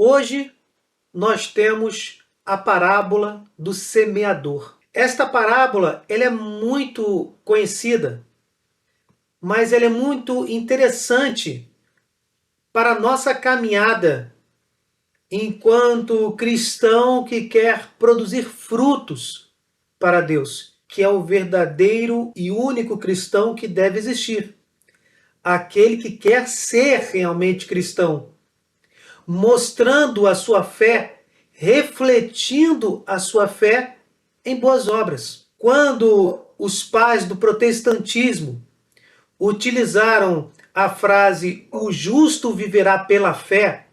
Hoje nós temos a parábola do semeador. Esta parábola ela é muito conhecida, mas ela é muito interessante para a nossa caminhada enquanto cristão que quer produzir frutos para Deus, que é o verdadeiro e único cristão que deve existir. Aquele que quer ser realmente cristão, mostrando a sua fé, refletindo a sua fé em boas obras. Quando os pais do protestantismo utilizaram a frase "o justo viverá pela fé",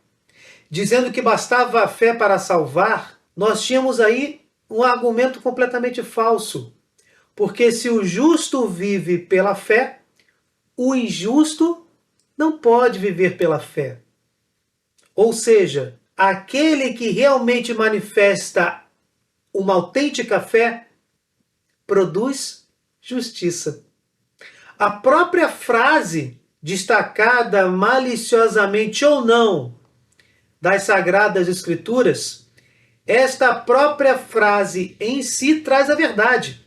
dizendo que bastava a fé para salvar, nós tínhamos aí um argumento completamente falso. Porque se o justo vive pela fé, o injusto não pode viver pela fé. Ou seja, aquele que realmente manifesta uma autêntica fé produz justiça. A própria frase, destacada maliciosamente ou não das Sagradas Escrituras, esta própria frase em si traz a verdade.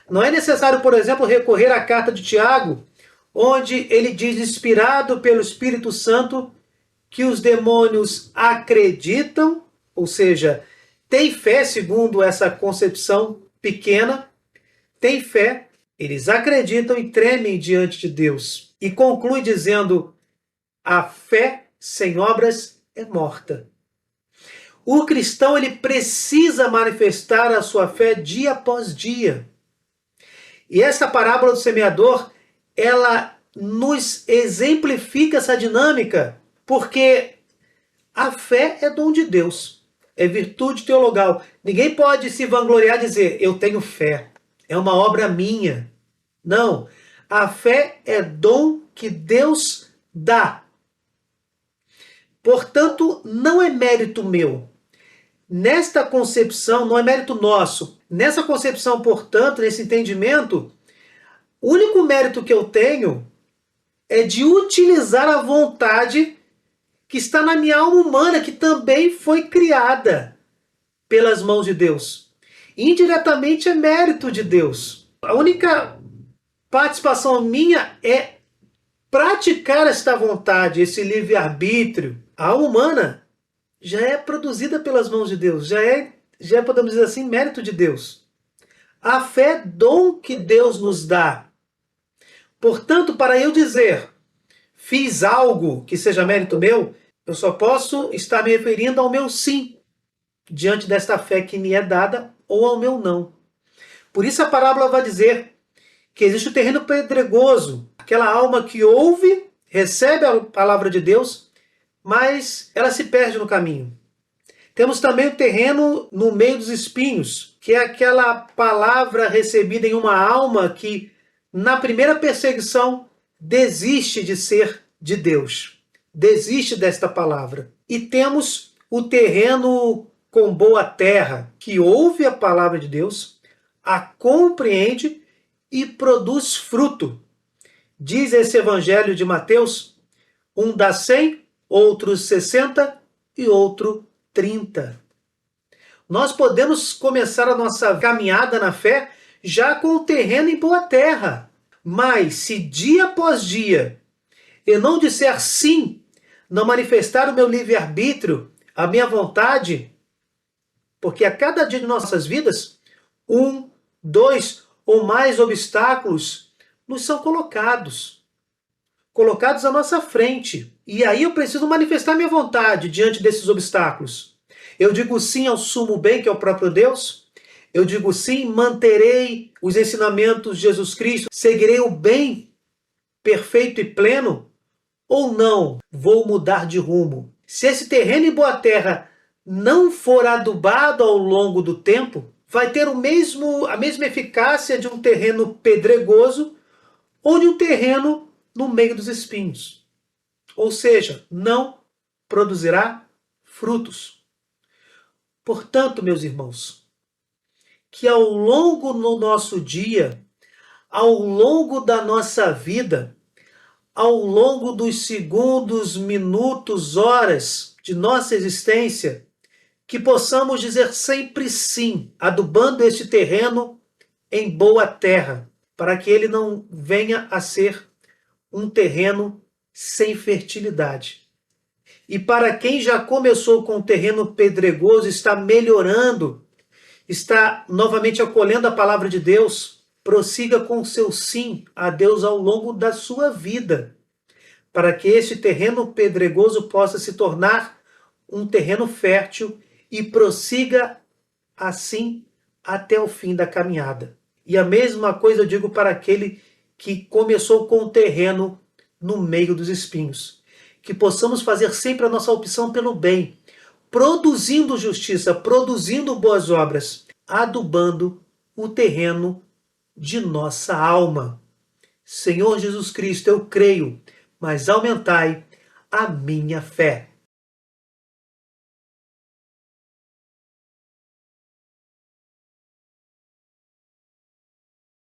Não é necessário, por exemplo, recorrer à carta de Tiago, onde ele diz, inspirado pelo Espírito Santo, que os demônios acreditam, ou seja, têm fé segundo essa concepção pequena, têm fé, eles acreditam e tremem diante de Deus. E conclui dizendo, a fé sem obras é morta. O cristão ele precisa manifestar a sua fé dia após dia. E essa parábola do semeador, ela nos exemplifica essa dinâmica, porque a fé é dom de Deus, é virtude teologal. Ninguém pode se vangloriar e dizer, eu tenho fé, é uma obra minha. Não, a fé é dom que Deus dá. Portanto, não é mérito meu. Nesta concepção, não é mérito nosso. Nessa concepção, portanto, nesse entendimento, o único mérito que eu tenho é de utilizar a vontade que está na minha alma humana, que também foi criada pelas mãos de Deus. Indiretamente é mérito de Deus. A única participação minha é praticar esta vontade, esse livre-arbítrio. A alma humana já é produzida pelas mãos de Deus, já é, podemos dizer assim, mérito de Deus. A fé é dom que Deus nos dá. Portanto, para eu dizer, fiz algo que seja mérito meu, eu só posso estar me referindo ao meu sim, diante desta fé que me é dada, ou ao meu não. Por isso a parábola vai dizer que existe o terreno pedregoso, aquela alma que ouve, recebe a palavra de Deus, mas ela se perde no caminho. Temos também o terreno no meio dos espinhos, que é aquela palavra recebida em uma alma que, na primeira perseguição, desiste de ser de Deus. Desiste desta palavra. E temos o terreno com boa terra, que ouve a palavra de Deus, a compreende e produz fruto. Diz esse evangelho de Mateus, um dá 100, outros 60 e outro 30. Nós podemos começar a nossa caminhada na fé já com o terreno em boa terra. Mas se dia após dia eu não disser sim, não manifestar o meu livre-arbítrio, a minha vontade, porque a cada dia de nossas vidas, 1, 2 ou mais obstáculos nos são colocados à nossa frente. E aí eu preciso manifestar minha vontade diante desses obstáculos. Eu digo sim ao sumo bem, que é o próprio Deus. Eu digo sim, manterei os ensinamentos de Jesus Cristo, seguirei o bem perfeito e pleno, ou não, vou mudar de rumo. Se esse terreno em boa terra não for adubado ao longo do tempo, vai ter a mesma eficácia de um terreno pedregoso ou de um terreno no meio dos espinhos. Ou seja, não produzirá frutos. Portanto, meus irmãos, que ao longo do nosso dia, ao longo da nossa vida, ao longo dos segundos, minutos, horas de nossa existência, que possamos dizer sempre sim, adubando este terreno em boa terra, para que ele não venha a ser um terreno sem fertilidade. E para quem já começou com o terreno pedregoso, está melhorando, está novamente acolhendo a palavra de Deus, prossiga com o seu sim a Deus ao longo da sua vida, para que este terreno pedregoso possa se tornar um terreno fértil e prossiga assim até o fim da caminhada. E a mesma coisa eu digo para aquele que começou com o terreno no meio dos espinhos. Que possamos fazer sempre a nossa opção pelo bem, produzindo justiça, produzindo boas obras, adubando o terreno de nossa alma. Senhor Jesus Cristo, eu creio, mas aumentai a minha fé.